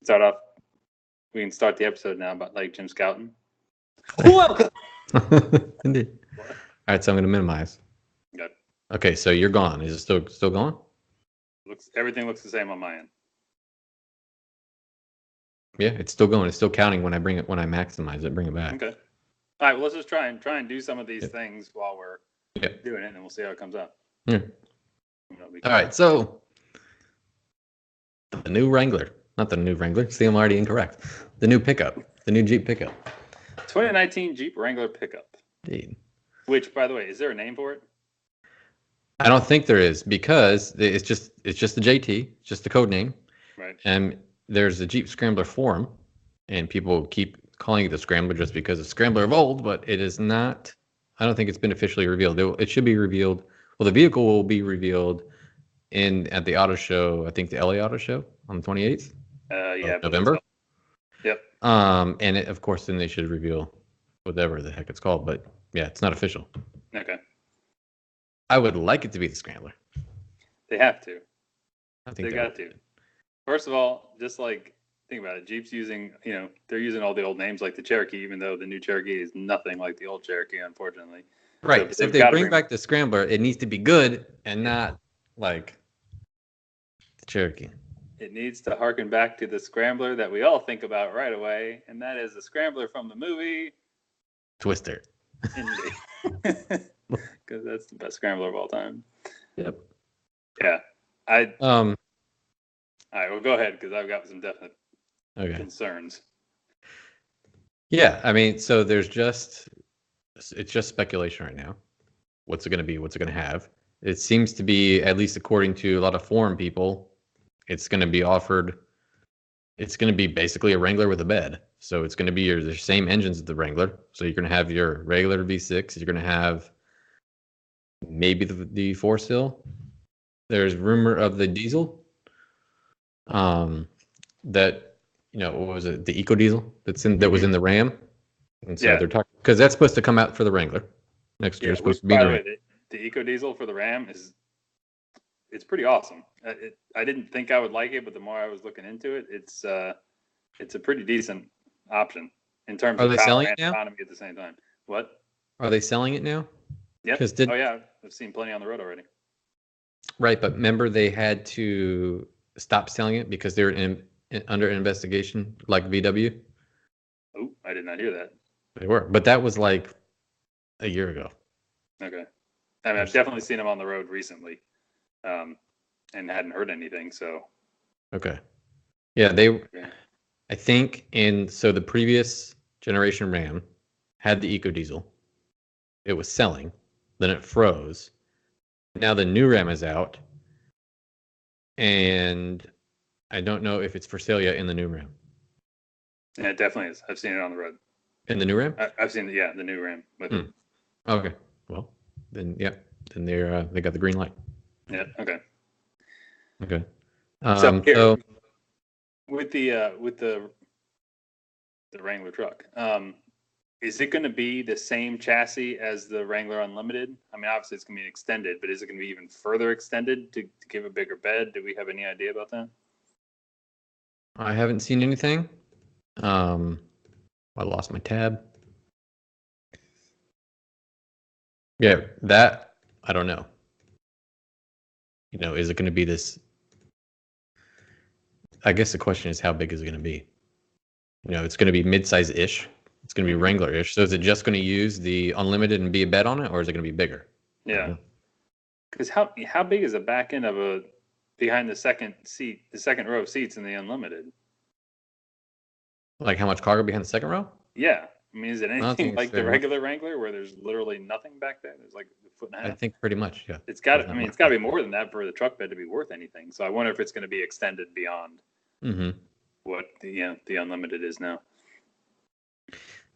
start off. We can start the episode now about Lake Jim Scouting. Welcome. Indeed. All right, so I'm going to minimize. Good. Okay, so you're gone. Is it still going? Everything looks the same on my end. Yeah, it's still going. It's still counting when I maximize it. Bring it back. Okay. All right. Well, let's just try and do some of these things while we're doing it, and we'll see how it comes out. Yeah. All right. So the new Wrangler, not the new Wrangler. See, I'm already incorrect. The new pickup, the new Jeep pickup. 2019 Jeep Wrangler pickup. Indeed. Which, by the way, is there a name for it? I don't think there is, because it's just the JT, just the code name. Right. And there's a Jeep Scrambler forum, and people keep calling it the Scrambler just because it's Scrambler of old, but it is not. I don't think it's been officially revealed. It should be revealed. Well, the vehicle will be revealed at the auto show. I think the LA Auto Show on the 28th. Yeah. November. Yep. And of course, then they should reveal whatever the heck it's called. But yeah, it's not official. Okay. I would like it to be the Scrambler. They have to. I think they got to. First of all, just like think about it, Jeep's using, they're using all the old names like the Cherokee, even though the new Cherokee is nothing like the old Cherokee, unfortunately. Right. So if they bring back the Scrambler, it needs to be good and not like the Cherokee. It needs to harken back to the Scrambler that we all think about right away, and that is the Scrambler from the movie Twister. Because that's the best Scrambler of all time. Yep. Yeah. All right, well, go ahead, because I've got some definite concerns. Yeah, I mean, so it's just speculation right now. What's it going to be? What's it going to have? It seems to be, at least according to a lot of forum people, it's going to be offered. It's going to be basically a Wrangler with a bed. So it's going to be the same engines as the Wrangler. So you're going to have your regular V6. You're going to have maybe the 4-cylinder. There's rumor of the diesel. That what was it? The Eco Diesel that was in the Ram. And so they're talking, because that's supposed to come out for the Wrangler next year. It's supposed to be by the way, the Eco Diesel for the Ram it's pretty awesome. I didn't think I would like it, but the more I was looking into it, it's a pretty decent option in terms of power and economy at the same time. What? Are they selling it now? Yeah. Oh yeah, I've seen plenty on the road already. Right, but remember they had to stop selling it because they were under investigation, like VW. Oh, I did not hear that. They were, but that was like a year ago. Okay. I mean, I've definitely seen them on the road recently, and hadn't heard anything. So. Okay. Yeah, I think so the previous generation Ram had the Eco Diesel. It was selling, then it froze. Now the new Ram is out, and I don't know if it's for sale yet in the new Ram. Yeah, it definitely is. I've seen it on the road. In the new Ram? I've seen the new Ram with it. Okay. Well, then they got the green light. Yeah. Okay. Okay. So with the Wrangler truck, is it going to be the same chassis as the Wrangler Unlimited? I mean, obviously it's going to be extended, but is it going to be even further extended to give a bigger bed? Do we have any idea about that? I haven't seen anything. I lost my tab. Yeah, that I don't know. Is it going to be this? I guess the question is, how big is it going to be? It's going to be midsize-ish. It's going to be Wrangler-ish. So is it just going to use the Unlimited and be a bed on it, or is it going to be bigger? Yeah. Because how big is the back end of behind the second row of seats in the Unlimited? Like how much cargo behind the second row? Yeah. I mean, is it anything like the regular Wrangler where there's literally nothing back there? There's like a foot and a half. I think pretty much, yeah. It's got to be more than that for the truck bed to be worth anything. So I wonder if it's going to be extended beyond what the Unlimited is now.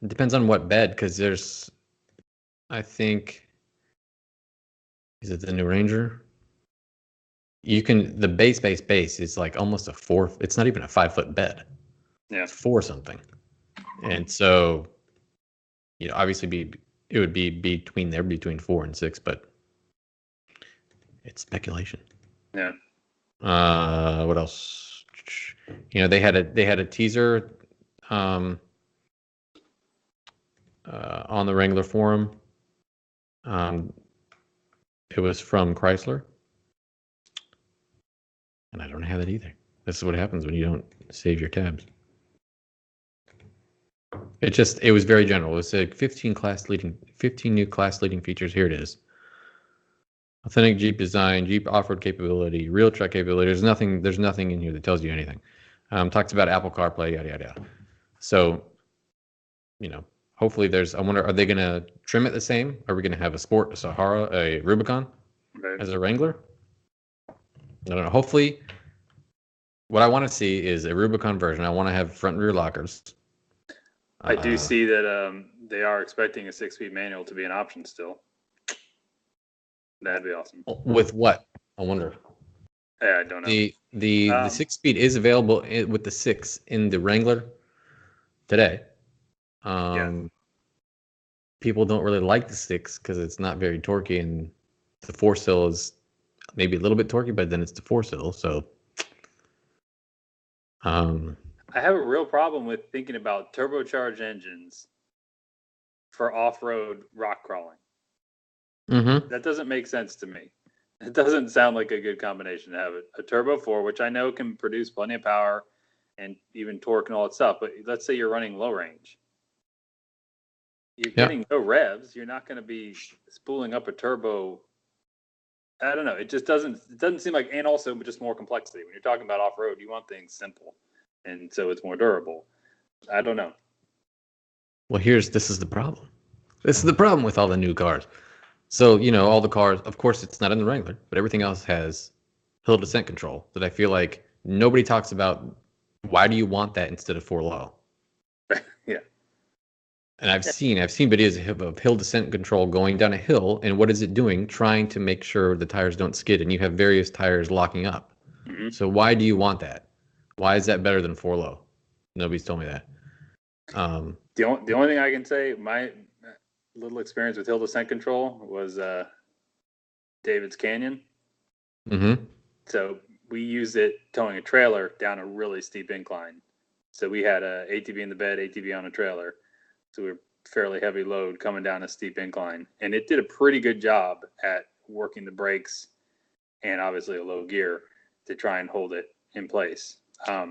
It depends on what bed, because I think, is it the new Ranger? The base is like almost it's not even a 5-foot bed. Yeah. It's 4 something. And so, obviously it would be between 4 and 6, but it's speculation. Yeah. What else? they had a teaser on the Wrangler forum. It was from Chrysler, and I don't have it either. This is what happens when you don't save your tabs. It was very general. It was like 15 new class leading features. Here it is. Authentic Jeep design, Jeep off-road capability, real truck capability. There's nothing in here that tells you anything. Talks about Apple CarPlay, yada yada yada. So, hopefully I wonder, are they gonna trim it the same? Are we gonna have a Sport, a Sahara, a Rubicon as a Wrangler? I don't know. Hopefully, what I want to see is a Rubicon version. I want to have front and rear lockers. I do see that they are expecting a 6-speed manual to be an option still. That'd be awesome. With what? I wonder. Yeah, I don't know. The 6-speed is available with the 6 in the Wrangler today. People don't really like the 6 because it's not very torquey, and the 4-cylinder is maybe a little bit torquey, but then it's the 4-cylinder. So, I have a real problem with thinking about turbocharged engines for off-road rock crawling. Mm-hmm. That doesn't make sense to me. It doesn't sound like a good combination to have a Turbo 4, which I know can produce plenty of power and even torque and all that stuff. But let's say you're running low range. You're getting no revs. You're not going to be spooling up a turbo. I don't know. It doesn't seem like, and also just more complexity. When you're talking about off-road, you want things simple. And so it's more durable. I don't know. Well, this is the problem. This is the problem with all the new cars. So, all the cars, of course, it's not in the Wrangler, but everything else has hill descent control that I feel like nobody talks about. Why do you want that instead of 4-low? Yeah. And I've seen videos of hill descent control going down a hill, and what is it doing? Trying to make sure the tires don't skid, and you have various tires locking up. Mm-hmm. So why do you want that? Why is that better than 4-low? Nobody's told me that. The only thing I can say, my little experience with hill descent control was David's Canyon. Mm-hmm. So we used it towing a trailer down a really steep incline. So we had a ATV in the bed, ATV on a trailer. So we were fairly heavy load coming down a steep incline. And it did a pretty good job at working the brakes and obviously a low gear to try and hold it in place.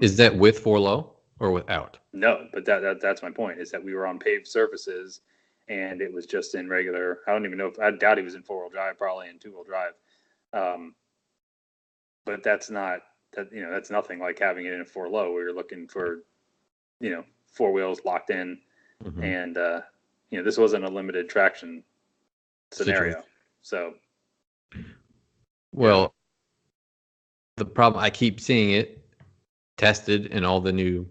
Is that with 4-low or without? No, but that's my point, is that we were on paved surfaces and it was just in regular. I don't even know I doubt he was in 4-wheel drive, probably in 2-wheel drive. But that's nothing like having it in a 4-low where you're looking for, 4 wheels locked in. Mm-hmm. And, this wasn't a limited traction scenario. So. Well, the problem, I keep seeing it tested in all the new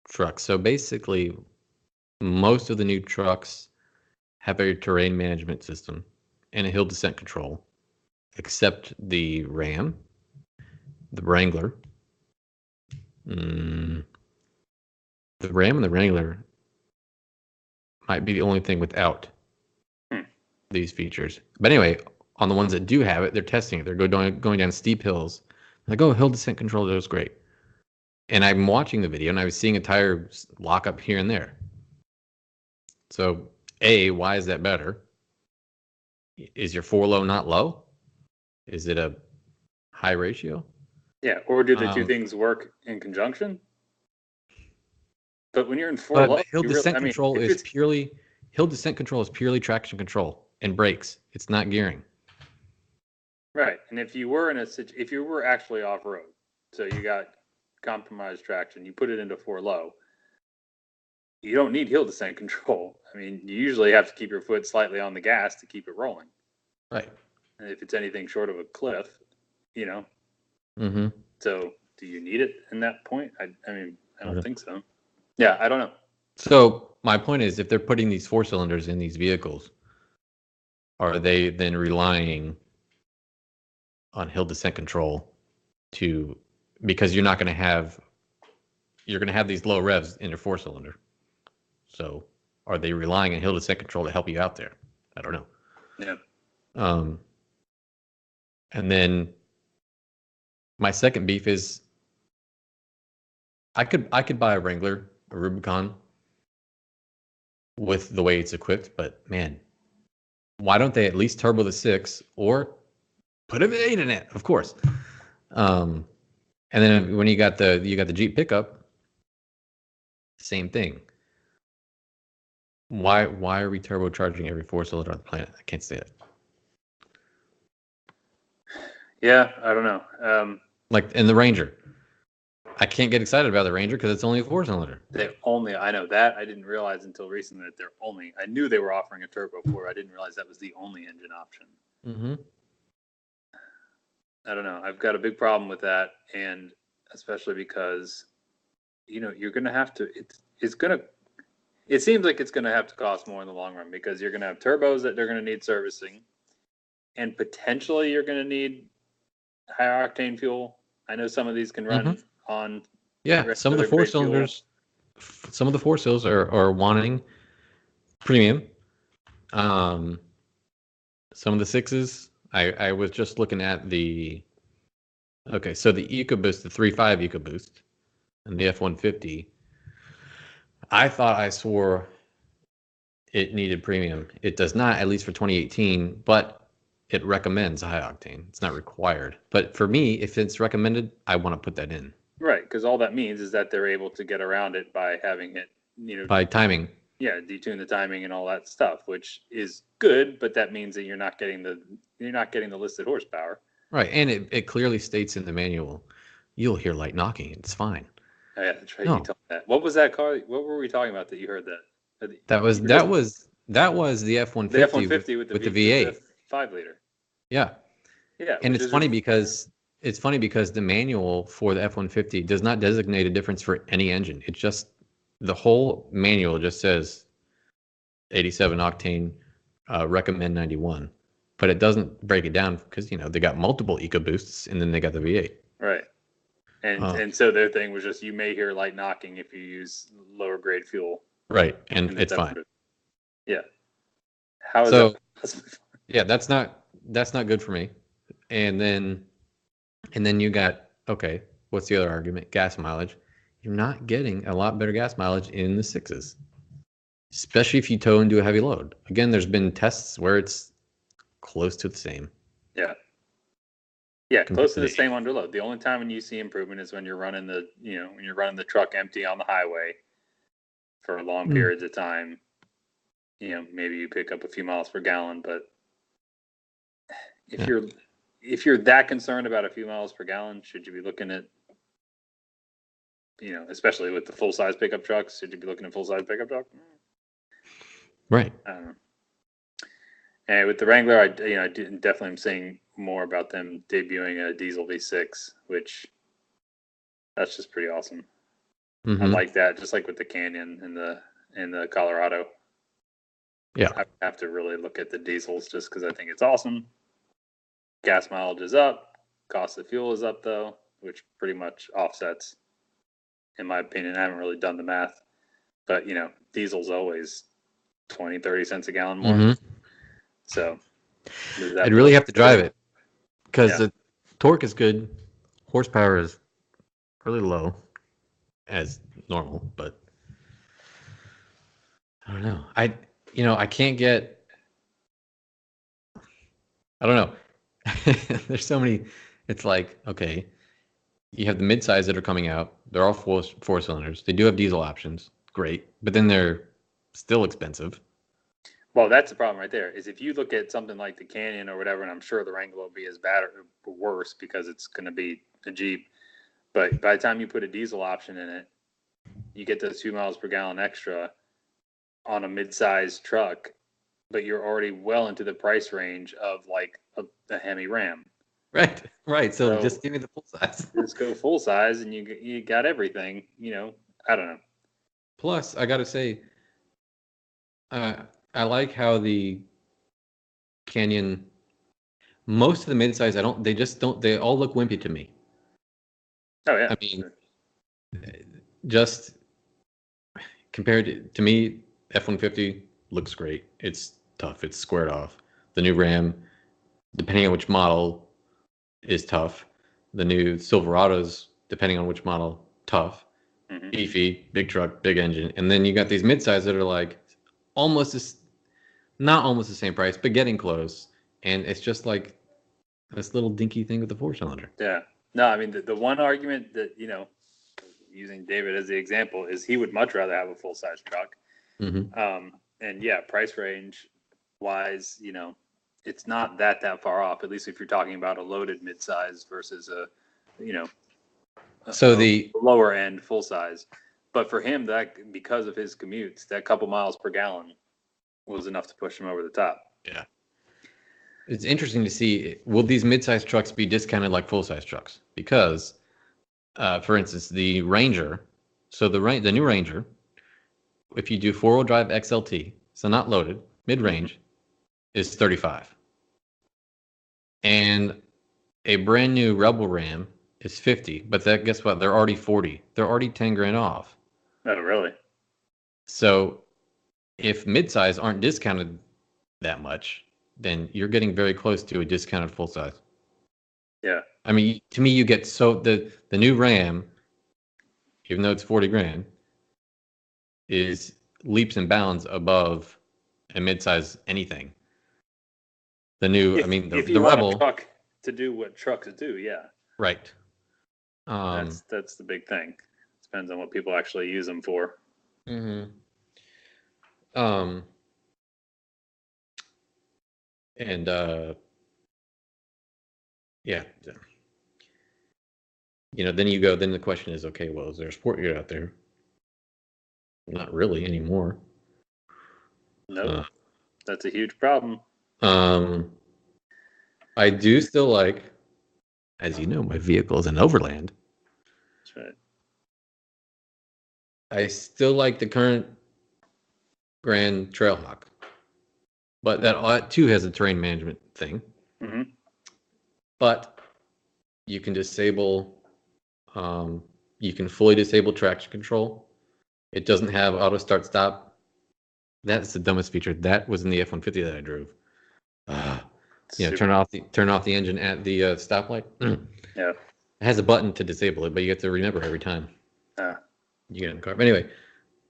trucks. So basically, most of the new trucks have a terrain management system and a hill descent control, except the Ram, the Wrangler. The Ram and the Wrangler might be the only thing without these features. But anyway, on the ones that do have it, they're testing it. They're going down steep hills. Like, oh, hill descent control, that was great. And I'm watching the video, and I was seeing a tire lock up here and there. So, why is that better? Is your 4-low not low? Is it a high ratio? Yeah, or do the two things work in conjunction? But when you're in 4-low, hill descent control is purely traction control and brakes. It's not gearing. Right, and if you were actually off road, so you got compromised traction, you put it into 4-low, you don't need hill descent control. I mean, you usually have to keep your foot slightly on the gas to keep it rolling. Right. And if it's anything short of a cliff, Mm-hmm. So do you need it in that point? I don't think so. Yeah, I don't know. So my point is, if they're putting these 4-cylinders in these vehicles, are they then relying on hill descent control because you're going to have these low revs in your 4-cylinder. So are they relying on hill descent control to help you out there? I don't know. Yeah. And then my second beef is I could buy a Wrangler, a Rubicon, with the way it's equipped, but man, why don't they at least turbo the 6 or put a V8 in it? Of course. And then when you got the Jeep pickup, same thing. Why are we turbocharging every 4-cylinder on the planet? I can't say it. Yeah, I don't know. Like in the Ranger, I can't get excited about the Ranger because it's only a 4-cylinder. I know that. I didn't realize until recently that I knew they were offering a turbo 4. I didn't realize that was the only engine option. Mm-hmm. I don't know. I've got a big problem with that, and especially because, you're going to have to. It seems like it's going to have to cost more in the long run because you're going to have turbos that they're going to need servicing, and potentially you're going to need higher octane fuel. I know some of these can run on. Yeah, some of the 4-cylinders, some of the 4-cylinders are wanting premium. Some of the 6s, I was just looking at the. Okay, so the EcoBoost, the 3.5 EcoBoost, and the F-150. I thought I swore it needed premium. It does not, at least for 2018, but it recommends high octane. It's not required. But for me, if it's recommended, I want to put that in. Right, because all that means is that they're able to get around it by having it, by timing. Yeah, detune the timing and all that stuff, which is good, but that means that you're not getting the listed horsepower. Right, and it clearly states in the manual, you'll hear light knocking. It's fine. Oh, yeah, that's right. No. You told me that. What was that car? What were we talking about that you heard that? That was the F-150. The F-150 with the V8, 5-liter. Yeah. Yeah. And it's funny because the manual for the F-150 does not designate a difference for any engine. It's just the whole manual just says 87 octane, recommend 91, but it doesn't break it down because they got multiple EcoBoosts and then they got the V8. Right. And so their thing was just you may hear light knocking if you use lower grade fuel. Right, and it's fine. Yeah. How is that possible? Yeah, that's not good for me. And then you got, okay, what's the other argument? Gas mileage. You're not getting a lot better gas mileage in the 6s, especially if you tow and do a heavy load. Again, there's been tests where it's close to the same. Yeah. Yeah, close to the same under load. The only time when you see improvement is when you're running the truck empty on the highway for long periods of time. Maybe you pick up a few miles per gallon, but if you're that concerned about a few miles per gallon, should you be looking at, especially with the full size pickup trucks, should you be looking at full size pickup truck? Right. I don't know. And with the Wrangler, I definitely am seeing more about them debuting a diesel V6, which that's just pretty awesome. I like that, just like with the Canyon and the Colorado. Yeah, I have to really look at the diesels just because I think it's awesome. Gas mileage is up, cost of fuel is up though, which pretty much offsets, in my opinion. I haven't really done the math, but diesel's always 20-30 cents a gallon more. So I'd really have to drive it because the torque is good, horsepower is really low as normal, but I don't know. I can't get. I don't know. There's so many. It's like, okay, you have the midsize that are coming out. They're all four cylinders. They do have diesel options. Great. But then they're still expensive. Well, that's the problem right there, is if you look at something like the Canyon or whatever, and I'm sure the Wrangler will be as bad or worse because it's going to be a Jeep. But by the time you put a diesel option in it, you get those 2 miles per gallon extra on a mid-sized truck, but you're already well into the price range of like a Hemi Ram. Right. So just give me the full size. Just go full size, and you got everything. I don't know. Plus, I got to say, I like how the Canyon, most of the midsize, they all look wimpy to me. Oh yeah. I mean, just compared to me, F-150 looks great. It's tough. It's squared off. The new Ram, depending on which model, is tough. The new Silverados, depending on which model, tough. beefy, big truck, big engine, and then you got these midsize that are like not almost the same price, but getting close, and it's just like this little dinky thing with the 4-cylinder. Yeah. No, I mean the one argument that using David as the example is he would much rather have a full size truck. And yeah, price range wise, it's not that far off. At least if you're talking about a loaded midsize versus a lower end full size. But for him, that because of his commutes, that couple miles per gallon was enough to push him over the top. Yeah. It's interesting to see, will these midsize trucks be discounted like full-size trucks? Because, for instance, the Ranger, so the new Ranger, if you do 4-wheel drive XLT, so not loaded, mid-range, is $35. And a brand new Rebel Ram is $50, but guess what? They're already $40. They're already $10,000 off. Oh, really? So if midsize aren't discounted that much, then you're getting very close to a discounted full size. Yeah. I mean, to me, you get the new Ram, even though it's $40,000, is leaps and bounds above a midsize anything. The new, if the you want Rebel a truck to do what trucks do, yeah. Right. That's the big thing. Depends on what people actually use them for. And yeah, then the question is, okay, well, is there a sport yacht out there? Not really anymore. No, that's a huge problem. I do still like, as you know, my vehicle is an Overland. That's right. I still like the current Grand Trailhawk, but that too has a terrain management thing. But you can disable, you can fully disable traction control. It doesn't have auto start stop. That's the dumbest feature. That was in the F-150 that I drove. Turn off the engine at the stoplight. Yeah. It has a button to disable it, but you have to remember every time you get in the car. But anyway,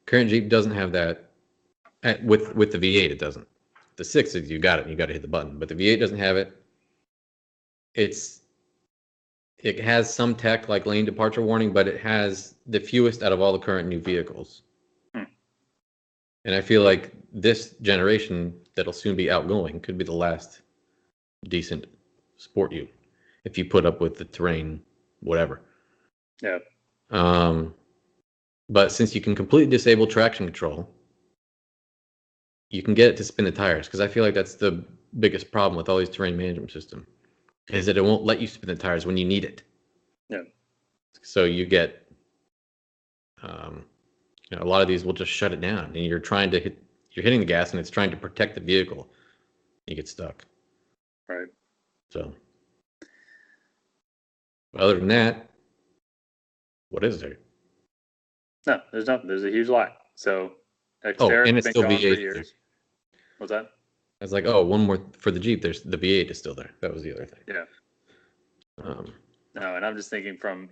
current Jeep doesn't have that. With the V8, it doesn't. The 6, you got it. You got to hit the button. But the V8 doesn't have it. It has some tech like lane departure warning, but it has the fewest out of all the current new vehicles. And I feel like this generation that'll soon be outgoing could be the last decent sport ute if you put up with the terrain, whatever. Yeah. But since you can completely disable traction control, you can get it to spin the tires, because I feel like that's the biggest problem with all these terrain management systems, is that it won't let you spin the tires when you need it. Yeah. So you get, a lot of these will just shut it down, and you're hitting the gas, and it's trying to protect the vehicle. You get stuck. Right. So, other than that, what is there? No, there's nothing. There's a huge lot. So, and it's still V8. What's that? I was like, one more for the Jeep. There's the V8 is still there. That was the other thing. Yeah. No, and I'm just thinking from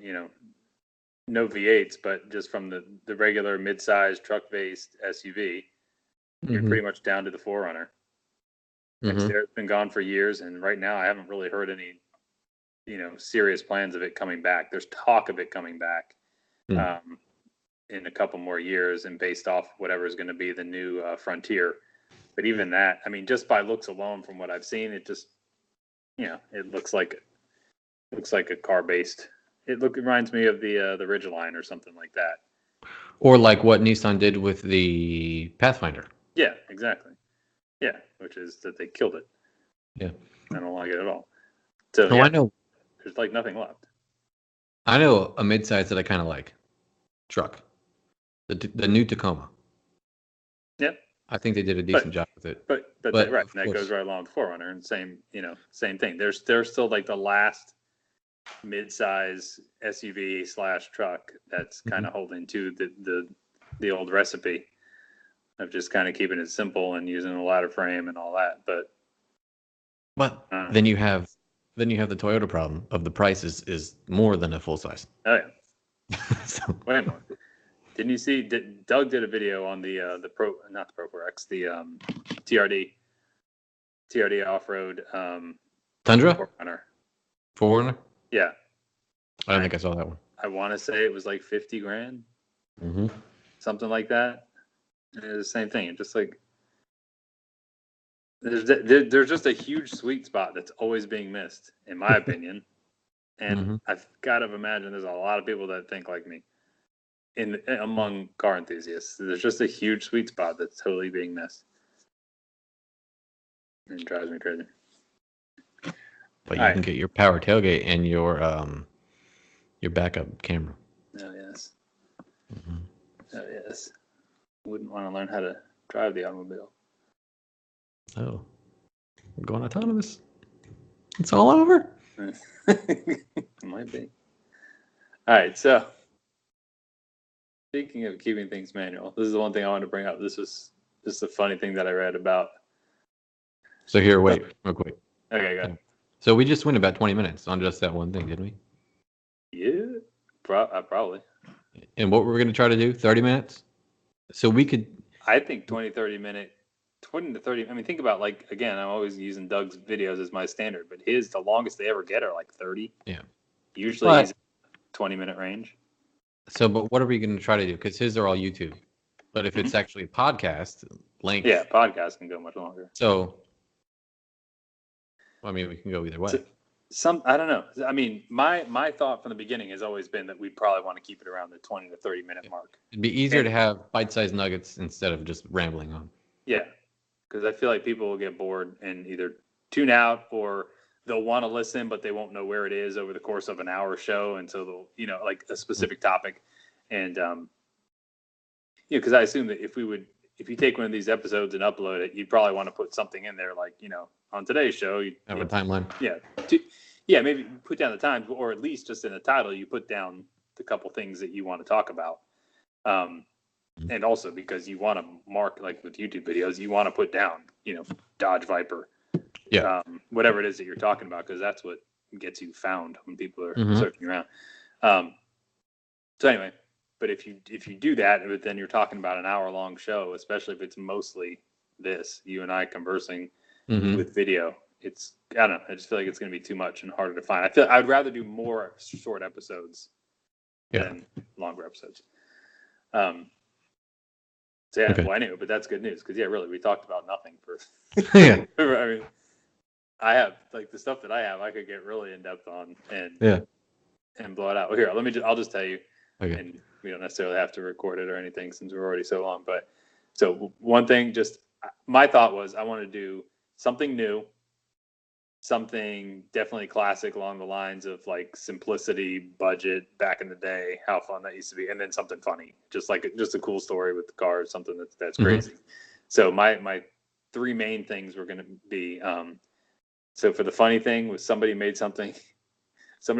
no V8s, but just from the regular mid-sized truck-based SUV, you're pretty much down to the 4Runner. Xterra's been gone for years, and right now I haven't really heard any, serious plans of it coming back. There's talk of it coming back in a couple more years, and based off whatever is going to be the new Frontier. But even that, just by looks alone, from what I've seen, it just, it looks like a car-based. It reminds me of the Ridgeline or something like that. Or like what Nissan did with the Pathfinder. Yeah, exactly. Yeah, which is that they killed it. Yeah. I don't like it at all. So I know. There's like nothing left. I know a midsize that I kind of like. Truck. The new Tacoma. Yep. I think they did a decent job with it. But right, and that goes right along with 4Runner, and same thing. They're still like the last mid-size SUV / truck that's kind of holding to the old recipe of just kind of keeping it simple and using a ladder frame and all that. But then you have the Toyota problem of the price is more than a full size. Oh yeah. So, way more. Didn't you see? Doug did a video on the Pro, not the Pro 4X, the TRD off-road Tundra? Forerunner. Forerunner? Yeah. I don't think I saw that one. I want to say it was like 50 grand. Mm-hmm. Something like that. It's the same thing. Just like there's just a huge sweet spot that's always being missed, in my opinion. And I've got to imagine there's a lot of people that think like me among car enthusiasts. There's just a huge sweet spot that's totally being missed. It drives me crazy. But you can get your power tailgate and your backup camera. Oh yes. Oh yes. Wouldn't want to learn how to drive the automobile. Oh, we're going autonomous. It's all over. Might be. All right. So, speaking of keeping things manual, this is the one thing I wanted to bring up. This was just a funny thing that I read about. So here, wait, real quick. Okay, go ahead. So we just went about 20 minutes on just that one thing, didn't we? Yeah, probably. And what we're going to try to do, 30 minutes? So we could... I think 20 to 30. I mean, think about, like, again, I'm always using Doug's videos as my standard, but the longest they ever get are like 30. Yeah. Usually he's 20-minute range. So, but what are we going to try to do? Because his are all YouTube. But if it's actually a podcast length... Yeah, podcast can go much longer. So, I mean, we can go either way. I don't know. I mean, my thought from the beginning has always been that we'd probably want to keep it around the 20 to 30-minute mark. It'd be easier to have bite-sized nuggets instead of just rambling on. Yeah, because I feel like people will get bored and either tune out or they'll want to listen, but they won't know where it is over the course of an hour show. And so they'll, like a specific topic. And, because I assume that if you take one of these episodes and upload it, you'd probably want to put something in there like, on today's show. Have a timeline. Yeah. Maybe put down the times, or at least just in the title, you put down the couple things that you want to talk about. And also because you want to mark, like with YouTube videos, you want to put down, Dodge Viper, whatever it is that you're talking about, because that's what gets you found when people are searching around. So anyway, but if you do that, but then you're talking about an hour-long show, especially if it's mostly you and I conversing with video, I don't know. I just feel like it's going to be too much and harder to find. I'd rather do more short episodes than longer episodes. So yeah, well, anyway, but that's good news because really, we talked about nothing for. I mean, I have like the stuff that I have, I could get really in depth on and blow it out. Well, here, I'll just tell you, and we don't necessarily have to record it or anything since we're already so long. But so one thing, just my thought was I want to do something new, something definitely classic along the lines of like simplicity, budget back in the day, how fun that used to be, and then something funny, just a cool story with the car, something that's crazy. So my three main things were going to be, so for the funny thing was somebody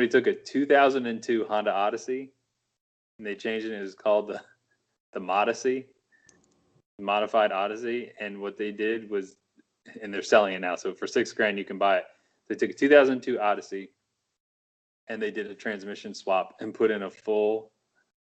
took a 2002 Honda Odyssey and they changed it and it was called the Modyssey, modified Odyssey. And what they did was, and they're selling it now, so for $6,000 you can buy it. They took a 2002 Odyssey and they did a transmission swap and put in a full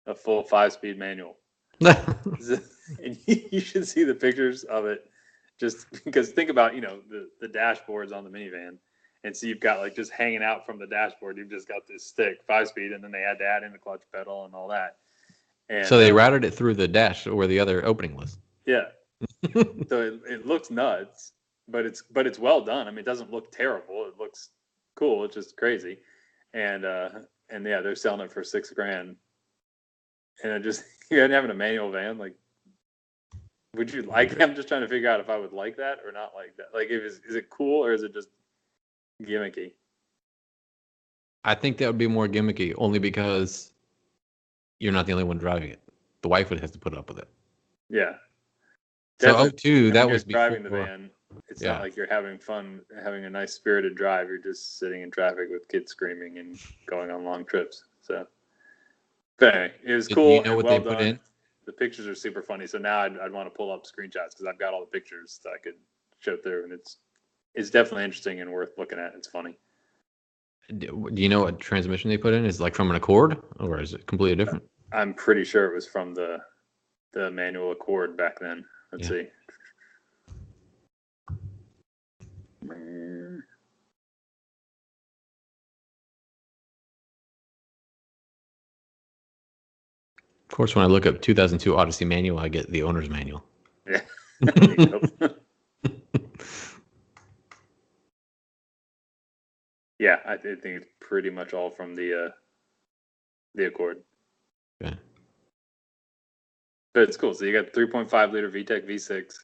5-speed manual. And you should see the pictures of it, just because think about the dashboards on the minivan, and so you've got like just hanging out from the dashboard, you've just got this stick 5-speed, and then they had to add in the clutch pedal and all that. And so they routed it through the dash where the other opening was. Yeah. So it looks nuts. But it's well done. I mean, it doesn't look terrible. It looks cool. It's just crazy, and they're selling it for $6,000. And it just having a manual van, like, would you like it? I'm just trying to figure out if I would like that or not like that. Like, is it cool or is it just gimmicky? I think that would be more gimmicky, only because you're not the only one driving it. The wife would have to put up with it. Yeah. So 02, that was before driving the van. It's not like you're having fun, having a nice spirited drive. You're just sitting in traffic with kids screaming and going on long trips. So, but anyway, it was cool. You know what they put in? The pictures are super funny. So now I'd want to pull up screenshots because I've got all the pictures that I could show through, and it's definitely interesting and worth looking at. It's funny. Do you know what transmission they put in? Is it like from an Accord, or is it completely different? I'm pretty sure it was from the manual Accord back then. Let's see. Of course, when I look up 2002 Odyssey manual, I get the owner's manual. Yeah. Yeah, I think it's pretty much all from the Accord. Okay. But it's cool. So you got 3.5 liter VTEC V6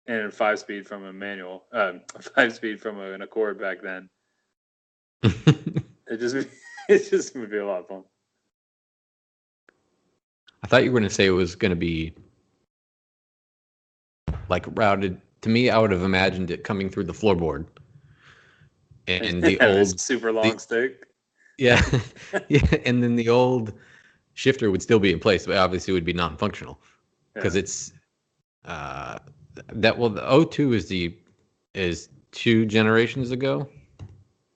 and a 5-speed from a manual, 5-speed from an Accord back then. It just would be a lot of fun. I thought you were going to say it was going to be like routed. To me, I would have imagined it coming through the floorboard. And the old super long stick. Yeah. Yeah. And then the old shifter would still be in place, but obviously it would be non-functional because it's the O2 is 2 generations ago.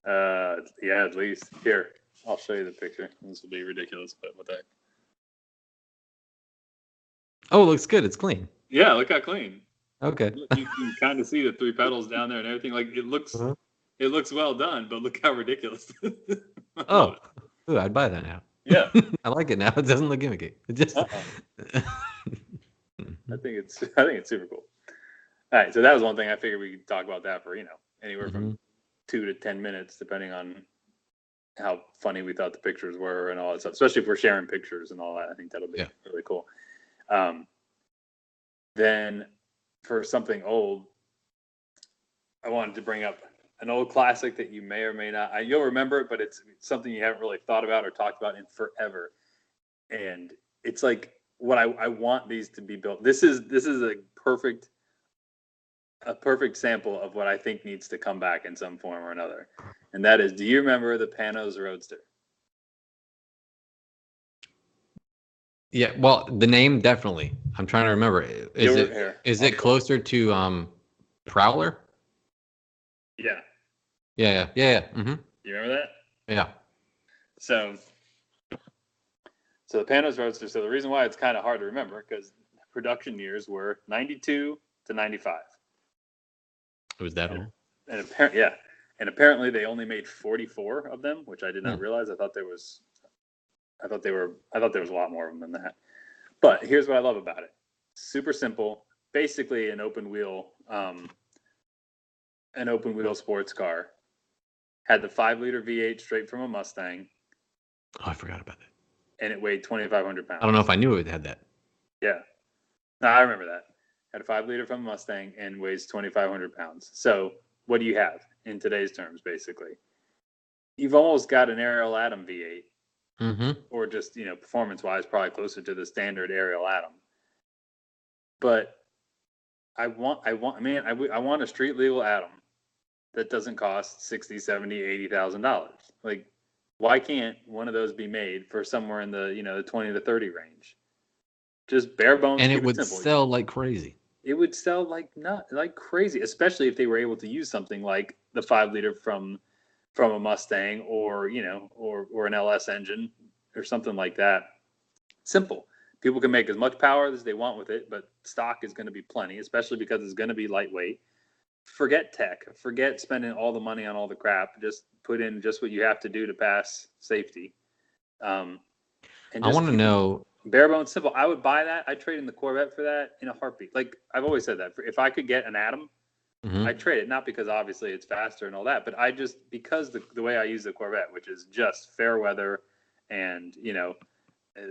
Yeah, at least. Here, I'll show you the picture. This will be ridiculous, but what the heck? Oh, it looks good. It's clean. Yeah, look how clean. Okay. You can kind of see the 3 pedals down there and everything. Like it looks well done, but look how ridiculous. Oh, ooh, I'd buy that now. Yeah. I like it now. It doesn't look gimmicky. It just I think it's super cool. All right, so that was one thing I figured we could talk about that for, anywhere from 2 to 10 minutes, depending on how funny we thought the pictures were and all that stuff, especially if we're sharing pictures and all that. I think that'll be really cool. Then for something old, I wanted to bring up an old classic that you may or may not, you'll remember it, but it's something you haven't really thought about or talked about in forever. And it's like what I want these to be built. This is a perfect sample of what I think needs to come back in some form or another. And that is, do you remember the Panoz Roadster? Yeah, well, the name definitely. I'm trying to remember. Is it closer to Prowler? Yeah. Yeah. Mm-hmm. You remember that? Yeah. So the Panoz Roadster. So the reason why it's kind of hard to remember because production years were 92 to 95. It was that old. And apparently they only made 44 of them, which I did not realize. I thought there was a lot more of them than that. But here's what I love about it. Super simple, basically an open wheel sports car. Had the 5-liter V8 straight from a Mustang. Oh, I forgot about that. And it weighed 2,500 pounds. I don't know if I knew it had that. Yeah. No, I remember that. Had a 5-liter from a Mustang and weighs 2,500 pounds. So what do you have in today's terms, basically? You've almost got an Ariel Atom V8. Mm-hmm. Or just, performance-wise, probably closer to the standard Ariel Atom. But I want a street-legal Atom that doesn't cost $60,000, $70,000, $80,000. Like, why can't one of those be made for somewhere in the, the 20 to 30 range? Just bare bones. And it would sell like crazy. It would sell like crazy, especially if they were able to use something like the 5-liter from a Mustang or an LS engine or something like that. Simple. People can make as much power as they want with it, but stock is going to be plenty, especially because it's going to be lightweight. Forget tech. Forget spending all the money on all the crap. Just put in just what you have to do to pass safety. And I want to know. Bare bones, simple. I would buy that. I'd trade in the Corvette for that in a heartbeat. Like I've always said that. If I could get an Atom, I'd trade it. Not because obviously it's faster and all that, but because the way I use the Corvette, which is just fair weather and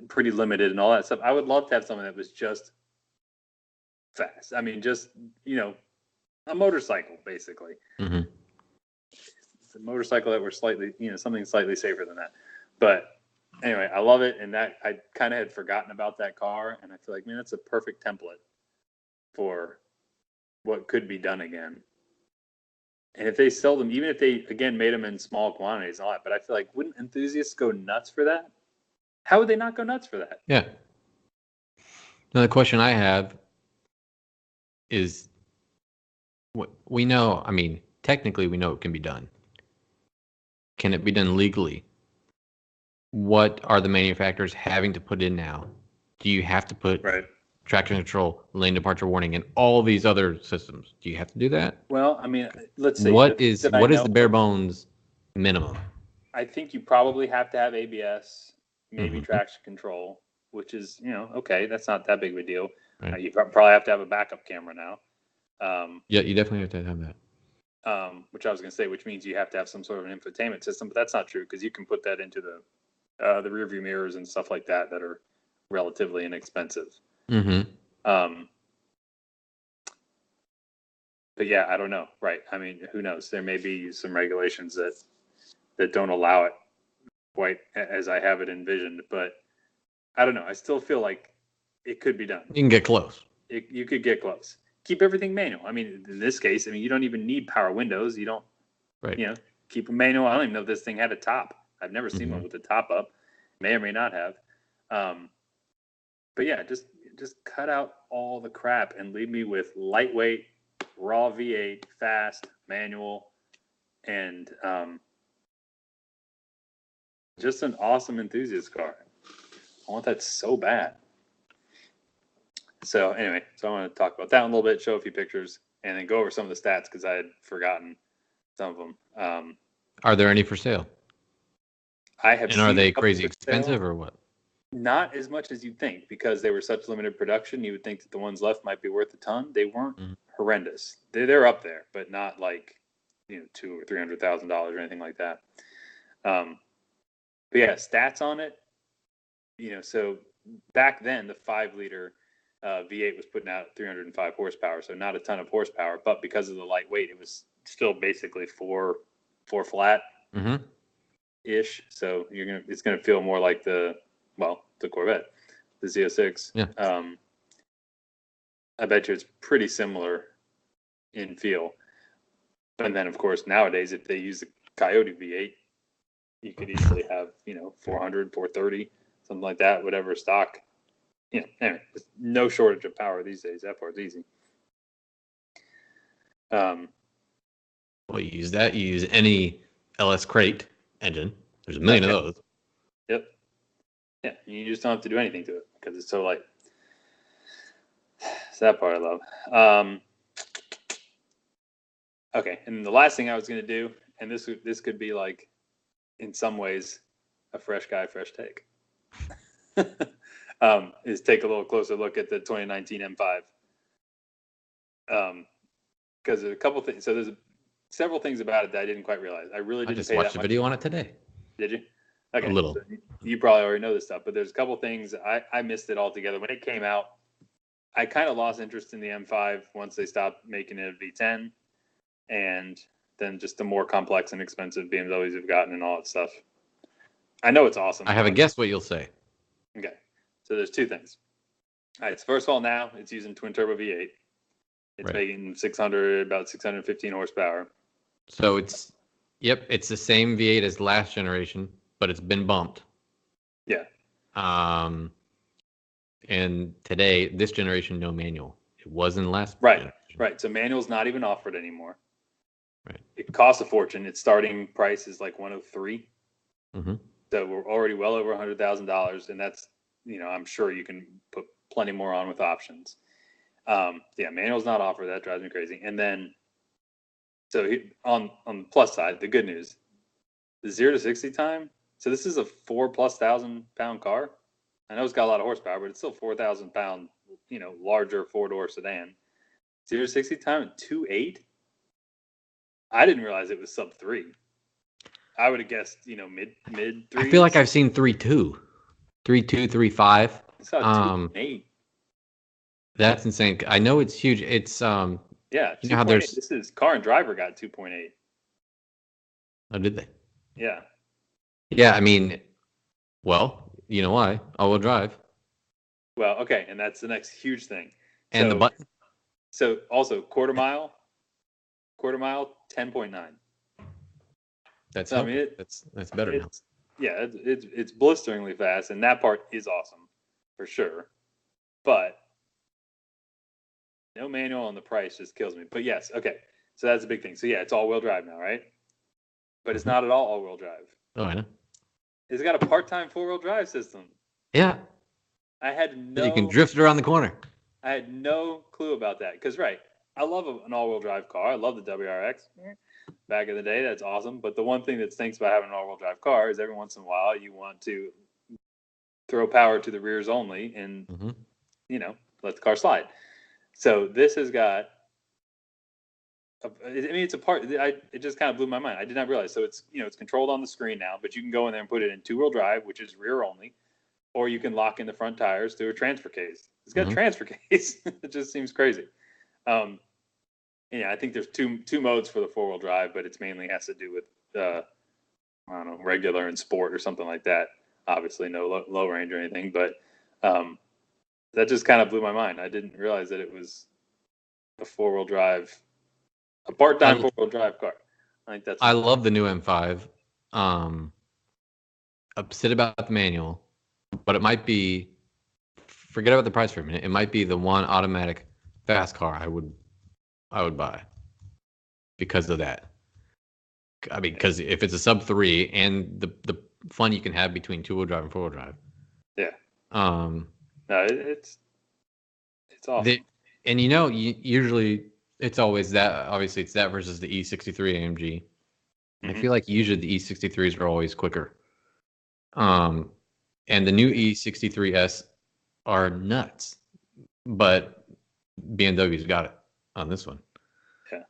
pretty limited and all that stuff, I would love to have something that was just fast. I mean, just a motorcycle basically. Mm-hmm. It's a motorcycle that were slightly something slightly safer than that, but. Anyway, I love it, and that I kind of had forgotten about that car, and I feel like, man, that's a perfect template for what could be done again. And if they sell them, even if they again made them in small quantities and all that, but I feel like wouldn't enthusiasts go nuts for that? How would they not go nuts for that? Yeah. Another question I have is, we know. I mean, technically, we know it can be done. Can it be done legally? what are the manufacturers having to put in now? Do you have to put traction control, lane departure warning, and all these other systems? Do you have to do that? Well, I mean, let's see. What is the bare bones minimum? I think you probably have to have ABS, maybe traction control, which is, okay, that's not that big of a deal. Right. You probably have to have a backup camera now. Yeah, you definitely have to have that. Which I was going to say, which means you have to have some sort of an infotainment system, but that's not true because you can put that into the rear view mirrors and stuff like that are relatively inexpensive. But yeah, I don't know. Right. I mean, who knows? There may be some regulations that don't allow it quite as I have it envisioned, but I don't know. I still feel like it could be done. You can get close. You could get close. Keep everything manual. I mean, in this case, you don't even need power windows. You don't, keep a manual. I don't even know if this thing had a top. I've never seen one with a top up. May or may not have. But yeah, just cut out all the crap and leave me with lightweight, raw V8, fast, manual, and just an awesome enthusiast car. I want that so bad. So anyway, I want to talk about that a little bit, show a few pictures, and then go over some of the stats because I had forgotten some of them. Are there any for sale? I have. And are they crazy expensive or what? Not as much as you'd think because they were such limited production. You would think that the ones left might be worth a ton. They weren't horrendous. They're up there, but not like $200,000 or $300,000 or anything like that. But yeah, stats on it. So back then the 5-liter V8 was putting out 305 horsepower, so not a ton of horsepower. But because of the lightweight, it was still basically four flat ish. So it's gonna feel more like the Corvette, the Z06. Yeah. I bet you it's pretty similar in feel. And then of course nowadays, if they use the Coyote V8, you could easily have 400, 430, something like that, whatever stock. Anyway, there's no shortage of power these days. That part's easy. Well, you use that. You use any LS crate engine. There's a million of those. Yep. Yeah, you just don't have to do anything to it because it's so light. So that part I love. Okay, and the last thing I was going to do, and this could be like, in some ways, a fresh guy, fresh take, is take a little closer look at the 2019 M5. Because there's a couple things. So there's several things about it that I didn't quite realize. I just watched a video on it today. Did you? Okay. A little. So you probably already know this stuff, but there's a couple things I missed it altogether. When it came out, I kind of lost interest in the M5 once they stopped making it a V10, and then just the more complex and expensive BMWs have gotten and all that stuff. I know it's awesome. I have a guess what you'll say. Okay. So there's two things. All right. So first of all, now it's using twin turbo V8. It's making about 615 horsepower. So it's the same V8 as last generation, but it's been bumped. Yeah. And today, this generation, no manual. It wasn't last. Right. So manual's not even offered anymore. Right. It costs a fortune. Its starting price is like 103. Mm-hmm. So we're already well over $100,000, and that's I'm sure you can put plenty more on with options. Manual's not offered. That drives me crazy. And then, so on the plus side, the good news, the 0 to 60 time. So this is a 4,000+ pound car. I know it's got a lot of horsepower, but it's still 4,000 pound, larger 4-door sedan. 0 to 60 time at 2.8. I didn't realize it was sub 3. I would have guessed, mid 3. I feel like I've seen 3.2, 3.2, 3.5. It's 2.8. That's insane. I know it's huge. It's yeah. You know how there's this is Car and Driver got 2.8. Oh, did they? Yeah. Yeah, I mean, well, you know why? All-wheel drive. Well, okay, and that's the next huge thing. And the button. So also quarter mile, 10.9. That's so, I mean, that's better now. Yeah, it's blisteringly fast, and that part is awesome for sure. But no manual on the price just kills me. But yes, okay. So that's a big thing. So yeah, it's all-wheel drive now, right? But it's not at all all-wheel drive. Oh, I know. It's got a part-time four-wheel drive system. Yeah. I had You can drift it around the corner. I had no clue about that. Because, right, I love an all-wheel drive car. I love the WRX. Back in the day, that's awesome. But the one thing that stinks about having an all-wheel drive car is every once in a while you want to throw power to the rears only and, let the car slide. So this has got, it's a part, it just kind of blew my mind. I did not realize. So it's, it's controlled on the screen now, but you can go in there and put it in two-wheel drive, which is rear only, or you can lock in the front tires through a transfer case. It's got a transfer case. It just seems crazy. I think there's two modes for the four-wheel drive, but it's mainly has to do with, I don't know, regular and sport or something like that. Obviously no low range or anything, but that just kind of blew my mind. I didn't realize that it was a four-wheel drive, a part-time four-wheel drive car. I think I love the new M5. Upset about the manual, but it might be, forget about the price for a minute. It might be the one automatic fast car I would buy because of that. I mean, because if it's a sub 3 and the fun you can have between two-wheel drive and four-wheel drive. Yeah. No, it's awesome. And usually it's always that. Obviously, it's that versus the E63 AMG. I feel like usually the E63s are always quicker. And the new E63s are nuts, but BMW's got it on this one. Yeah.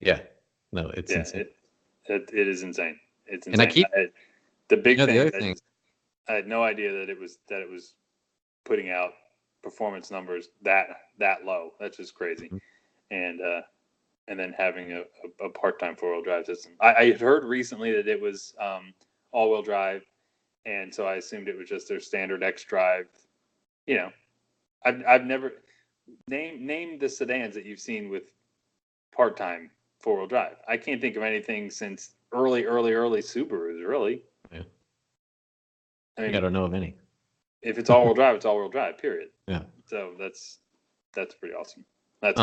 Yeah. No, it's insane. It is insane. It's insane. And I keep the big thing. The other thing, I had no idea that it was putting out performance numbers that low. That's just crazy. And then having a part-time four-wheel drive system. I had heard recently that it was all-wheel drive, and so I assumed it was just their standard X drive. I've never named the sedans that you've seen with part-time four-wheel drive. I can't think of anything since early Subarus, really. Yeah. I mean, I don't know of any. If it's all-wheel drive, it's all-wheel drive, period. Yeah. So that's pretty awesome. That's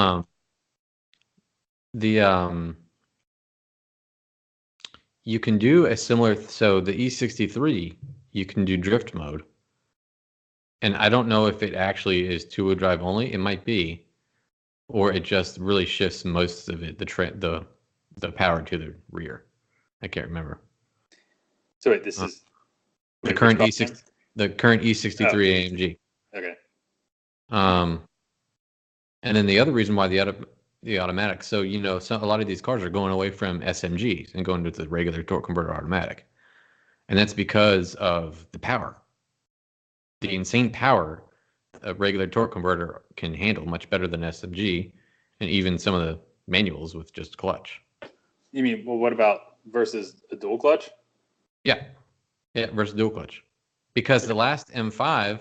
you can do a similar, so the E63, you can do drift mode. And I don't know if it actually is two-wheel drive only. It might be, or it just really shifts most of it, the power to the rear. I can't remember. So wait, this is the current E6, the current E63 AMG. Okay. And then the other reason why the automatic, so a lot of these cars are going away from SMGs and going to the regular torque converter automatic, and that's because of the power. The insane power a regular torque converter can handle much better than SMG, and even some of the manuals with just clutch. You mean, well, what about versus a dual clutch? Yeah, versus dual clutch, because the last M5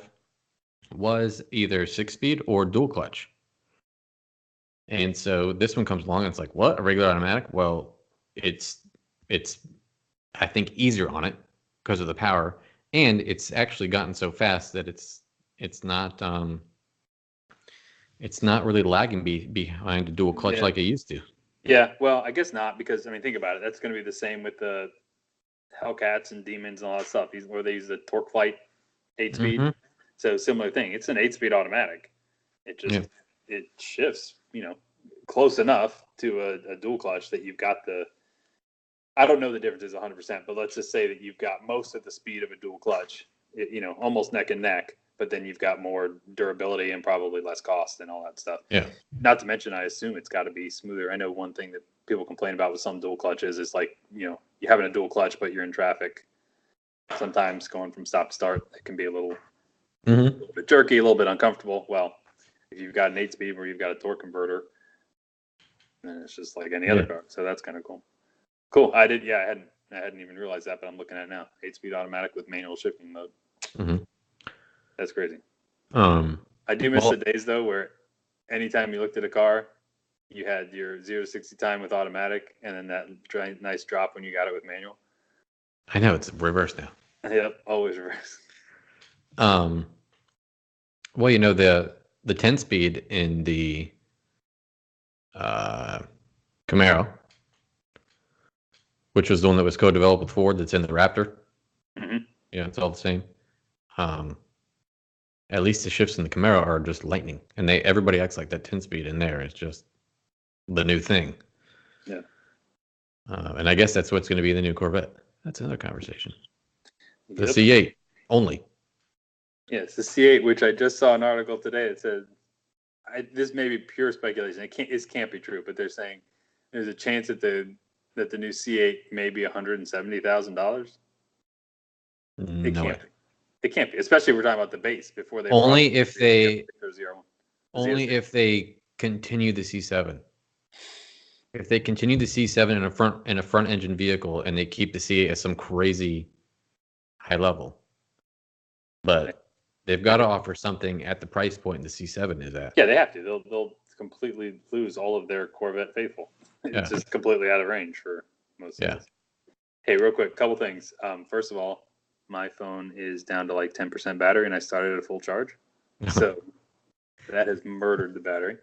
was either 6-speed or dual clutch. And so this one comes along and it's like, what? A regular automatic? Well, it's I think easier on it because of the power, and it's actually gotten so fast that it's not really lagging behind a dual clutch like it used to. Yeah, well, I guess not, because I mean, think about it. That's going to be the same with the Hellcats and Demons and all that stuff. Where they use the Torque Flight 8-speed. Mm-hmm. So similar thing. It's an 8-speed automatic. It just it shifts, close enough to a dual clutch that you've got the. I don't know the differences 100%, but let's just say that you've got most of the speed of a dual clutch, almost neck and neck. But then you've got more durability and probably less cost and all that stuff. Yeah. Not to mention, I assume it's got to be smoother. I know one thing that people complain about with some dual clutches is like, you having a dual clutch, but you're in traffic. Sometimes going from stop to start, it can be a little bit jerky, a little bit uncomfortable. Well, if you've got an 8-speed where you've got a torque converter, then it's just like any other car. So that's kind of cool. Cool. I hadn't even realized that, but I'm looking at it now. 8-speed automatic with manual shifting mode. Mm-hmm. That's crazy. I do miss the days though where anytime you looked at a car, you had your 0 to 60 time with automatic, and then that nice drop when you got it with manual. I know, it's reversed now. Yep, always reversed. Well, the 10-speed in the Camaro which was the one that was co-developed with Ford. That's in the Raptor. Mm-hmm. Yeah, it's all the same. At least the shifts in the Camaro are just lightning, and everybody acts like that 10-speed in there is just the new thing. Yeah. And I guess that's what's going to be the new Corvette. That's another conversation. The Yep. C8 only. Yes, the C8, which I just saw an article today that said, this may be pure speculation. It can't be true, but they're saying there's a chance that the new C8 may be $170,000. It No way. can't be. It can't be, especially if we're talking about the base before they Only if they Only if they continue the C7. If they continue the C7 in a front engine vehicle and they keep the C8 at some crazy high level, but they've got to offer something at the price point the C7 is at. Yeah, they have to. They'll completely lose all of their Corvette faithful. It's just completely out of range for most of us. Hey, real quick, couple things. First of all, my phone is down to like 10% battery, and I started at a full charge. So that has murdered the battery.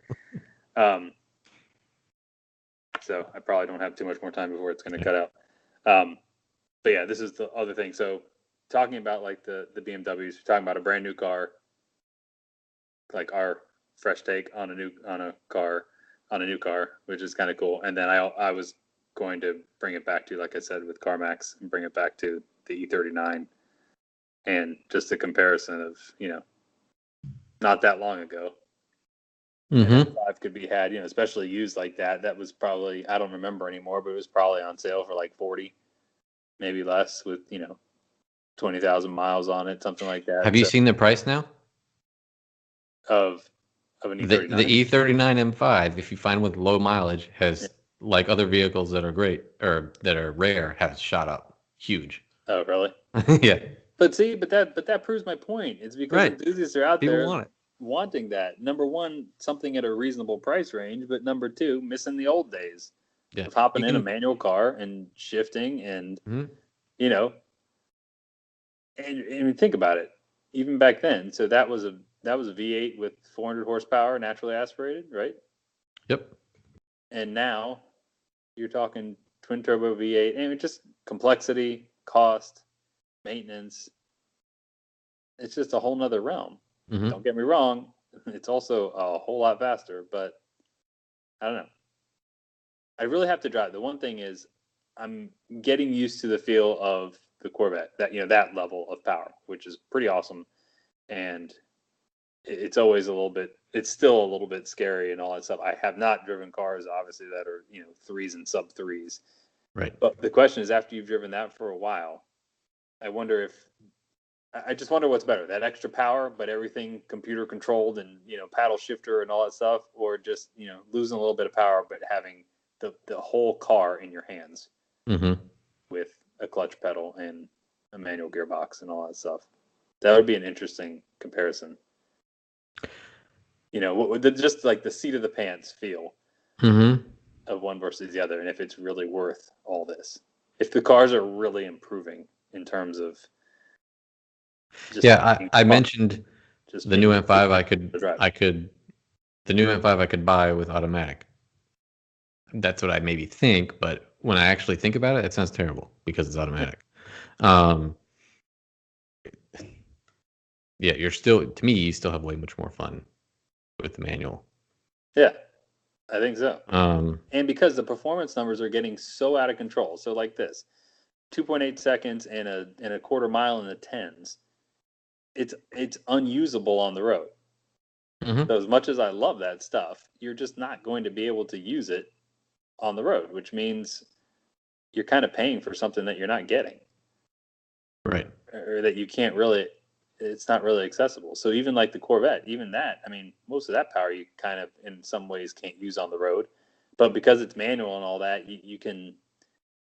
So I probably don't have too much more time before it's going to cut out. But yeah, this is the other thing. So talking about like the BMWs, we're talking about a brand new car, like our fresh take on a new car, which is kind of cool. And then I was going to bring it back to, like I said, with CarMax, and bring it back to the E39, and just a comparison of, not that long ago. Mm-hmm. 5 could be had, especially used like that. That was probably, I don't remember anymore, but it was probably on sale for like 40, maybe less, with 20,000 miles on it, something like that. Have you seen the price now of an E39? The E39 M5, if you find with low mileage, has like other vehicles that are great or that are rare, has shot up huge. Oh, really? Yeah. But that proves my point. It's because enthusiasts are out People there wanting that. Number one, something at a reasonable price range, but number two, missing the old days of hopping in a manual car and shifting and and think about it. Even back then, so that was a V8 with 400 horsepower, naturally aspirated, right? Yep. And now you're talking twin turbo V8, and just complexity, cost, maintenance. It's just a whole nother realm. Mm-hmm. Don't get me wrong. It's also a whole lot faster, but I don't know. I really have to drive. The one thing is I'm getting used to the feel of the Corvette, that that level of power, which is pretty awesome. And it's always it's still a little bit scary and all that stuff. I have not driven cars, obviously, that are, 3s and sub 3s. Right. But the question is, after you've driven that for a while, I just wonder what's better, that extra power, but everything computer controlled and, paddle shifter and all that stuff, or just, losing a little bit of power, but having the whole car in your hands with a clutch pedal and a manual gearbox and all that stuff. That would be an interesting comparison. Just like the seat of the pants feel of one versus the other, and if it's really worth all this. If the cars are really improving in terms of I mentioned the new M5 the new M5 I could buy with automatic. That's what I maybe think, but when I actually think about it, it sounds terrible because it's automatic. You still have way much more fun with the manual. Yeah, I think so. And because the performance numbers are getting so out of control. So like this, 2.8 seconds and a quarter mile in the 10s. It's unusable on the road. So as much as I love that stuff, you're just not going to be able to use it on the road, which means you're kind of paying for something that you're not getting. Right. Or that you can't really, it's not really accessible. So even like the Corvette, even that, I mean, most of that power you kind of in some ways can't use on the road, but because it's manual and all that, you can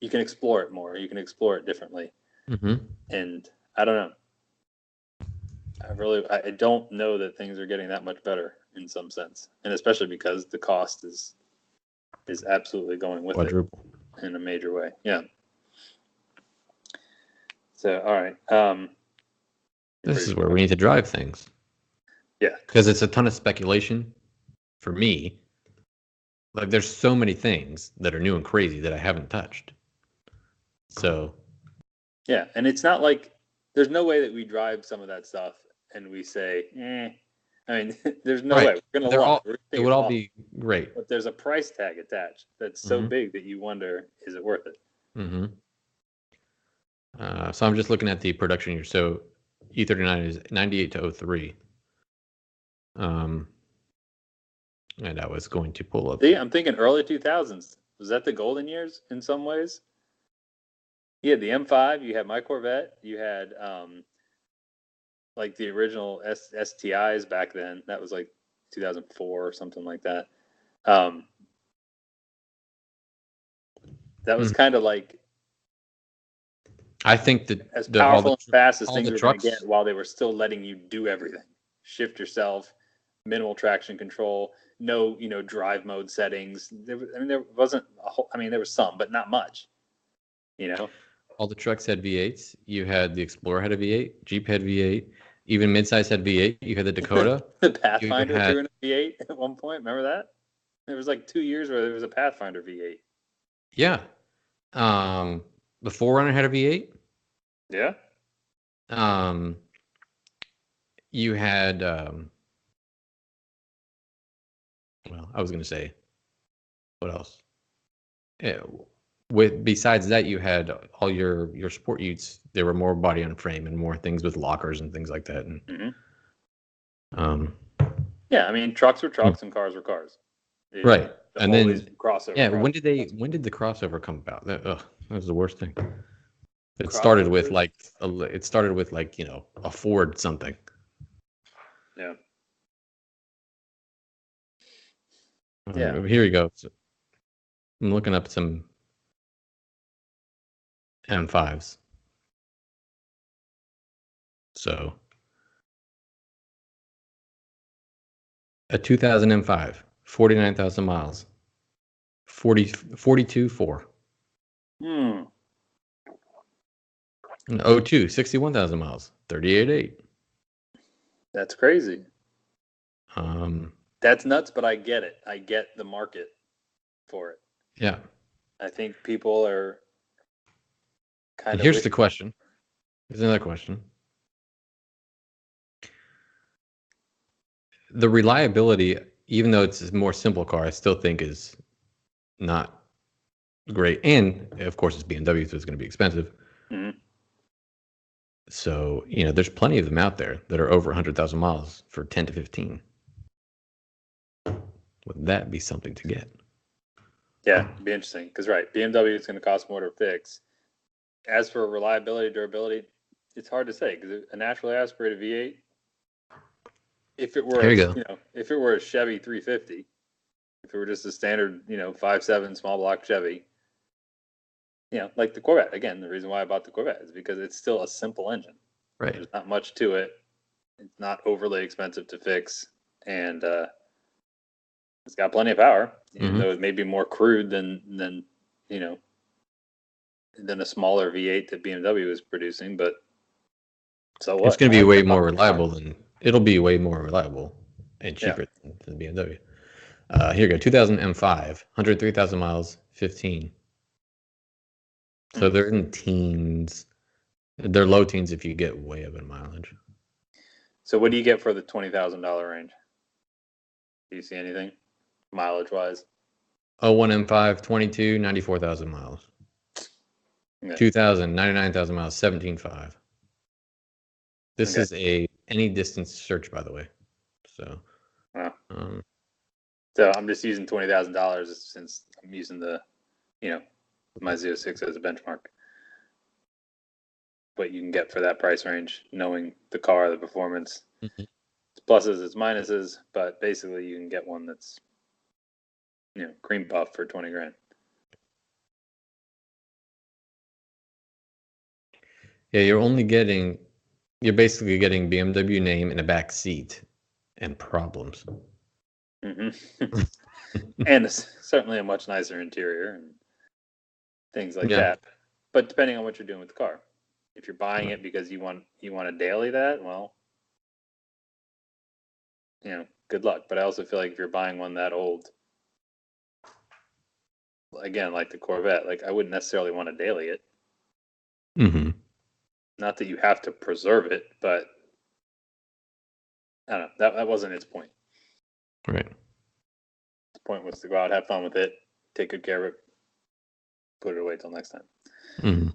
explore it more. You can explore it differently. And I don't know. I don't know that things are getting that much better in some sense, and especially because the cost is absolutely going with it in a major way. Yeah. So, all right. This is where we need to drive things. Yeah. Because it's a ton of speculation for me. Like, there's so many things that are new and crazy that I haven't touched. So yeah, and it's not like there's no way that we drive some of that stuff and we say, I mean, there's no way we're gonna love it. It would all be great, but there's a price tag attached that's so big that you wonder, is it worth it? Mm-hmm. So I'm just looking at the production year. So E39 is 98 to 03. And I was going to pull up. See, I'm thinking early 2000s. Was that the golden years in some ways? You had the M5, you had my Corvette, you had like the original STIs back then. That was like 2004 or something like that. That was kind of like, I think that as powerful and fast as things were going to get while they were still letting you do everything. Shift yourself, minimal traction control, no, drive mode settings. There wasn't a whole, there was some, but not much, All the trucks had V8s. You had the Explorer had a V8, Jeep had V8, even Midsize had V8. You had the Dakota. The Pathfinder threw in a V8 at one point. Remember that? There was like 2 years where there was a Pathfinder V8. Yeah. The 4Runner had a V8. Yeah. You had well, I was going to say, what else? Besides that, you had all your sport utes. There were more body on frame and more things with lockers and things like that. And yeah, trucks were trucks and cars were cars. Right. And then crossover. Yeah, when did the crossover come about? That was the worst thing. It started with like a Ford something. Yeah. Yeah. Here you go. So I'm looking up some M5s. So a 2000 M5, 49,000 miles, 42.4. An 02, 61,000 miles, 38.8. That's crazy. That's nuts, but I get it. I get the market for it. Yeah. I think people are kind of. Here's the question. Here's another question. The reliability, even though it's a more simple car, I still think is not great. And of course, it's BMW, so it's going to be expensive. Mm-hmm. So, there's plenty of them out there that are over 100,000 miles for 10 to 15. Would that be something to get? Yeah, it'd be interesting. Because, right, BMW is going to cost more to fix. As for reliability, durability, it's hard to say. Because a naturally aspirated V8, if it were, if it were a Chevy 350, if it were just a standard, 5.7 small block Chevy, like the Corvette. Again, the reason why I bought the Corvette is because it's still a simple engine. Right. There's not much to it. It's not overly expensive to fix, and it's got plenty of power. Even though it may be more crude than a smaller V8 that BMW is producing, but so what? It's going to be way more reliable it'll be way more reliable and cheaper than BMW. Here you go. 2000 M5, 103,000 miles, 15. So they're in teens. They're low teens if you get way up in mileage. So what do you get for the $20,000 range? Do you see anything mileage wise? 01 M5, 22, 94,000 miles. Okay. 2000, 99,000 miles, 17.5. This is a any distance search, by the way. So, so I'm just using $20,000 since I'm using the, my Z06 as a benchmark. What you can get for that price range, knowing the car, the performance, it's pluses, it's minuses, but basically you can get one that's, cream puff for 20 grand. Yeah, you're basically getting BMW name in a back seat and problems. Mm-hmm. And it's certainly a much nicer interior and things like that. But depending on what you're doing with the car, if you're buying it because you want to daily that, well, good luck. But I also feel like if you're buying one that old, again, like the Corvette, like I wouldn't necessarily want to daily it. Mm-hmm. Not that you have to preserve it, but I don't know. That wasn't its point. Right. The point was to go out, have fun with it, take good care of it, put it away till next time. Mm-hmm.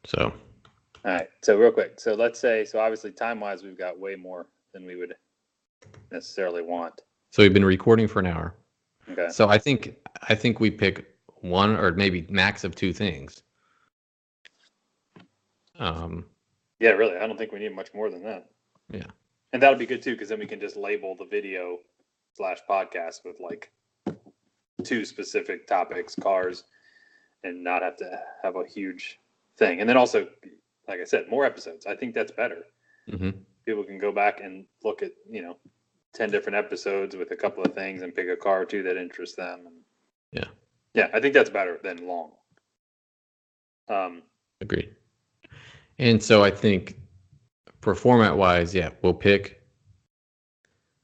So. All right. So real quick. So let's say, so obviously time-wise, we've got way more than we would necessarily want. So we've been recording for an hour. Okay. So I think we pick one or maybe max of two things. Yeah, really. I don't think we need much more than that. Yeah. And that'll be good too, because then we can just label the video / podcast with like 2 specific topics, cars, and not have to have a huge thing. And then also, like I said, more episodes. I think that's better. Mm-hmm. People can go back and look at, 10 different episodes with a couple of things and pick a car or two that interests them. Yeah. Yeah, I think that's better than long. Agreed. And so I think for format wise, yeah, we'll pick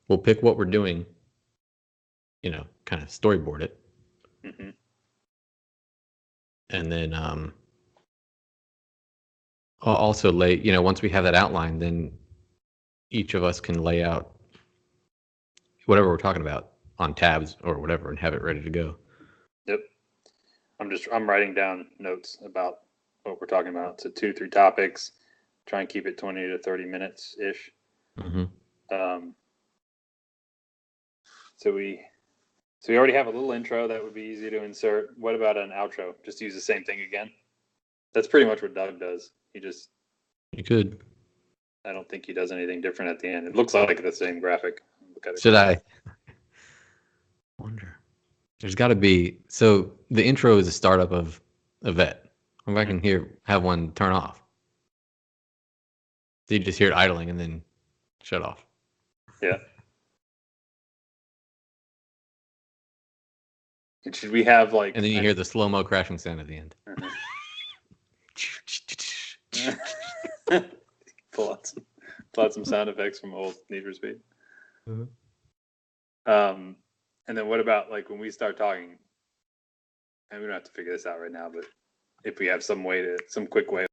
what we're doing, kind of storyboard it. Mm-hmm. And then also lay, once we have that outline, then each of us can lay out whatever we're talking about on tabs or whatever and have it ready to go. Yep. I'm writing down notes about what we're talking about. So 2-3 topics, try and keep it 20 to 30 minutes ish. Mm-hmm. So we already have a little intro that would be easy to insert. What about an outro? Just use the same thing again. That's pretty much what Doug does. You could. I don't think he does anything different at the end. It looks like the same graphic. Look at it. Should I wonder? There's got to be. So the intro is the startup of a vet. If I can have one turn off. So you just hear it idling and then shut off. Yeah. And should we have like? And then you hear the slow-mo crashing sound at the end. pull out some sound effects from old Need for Speed. Mm-hmm. And then what about like when we start talking? And we don't have to figure this out right now, but if we have some quick way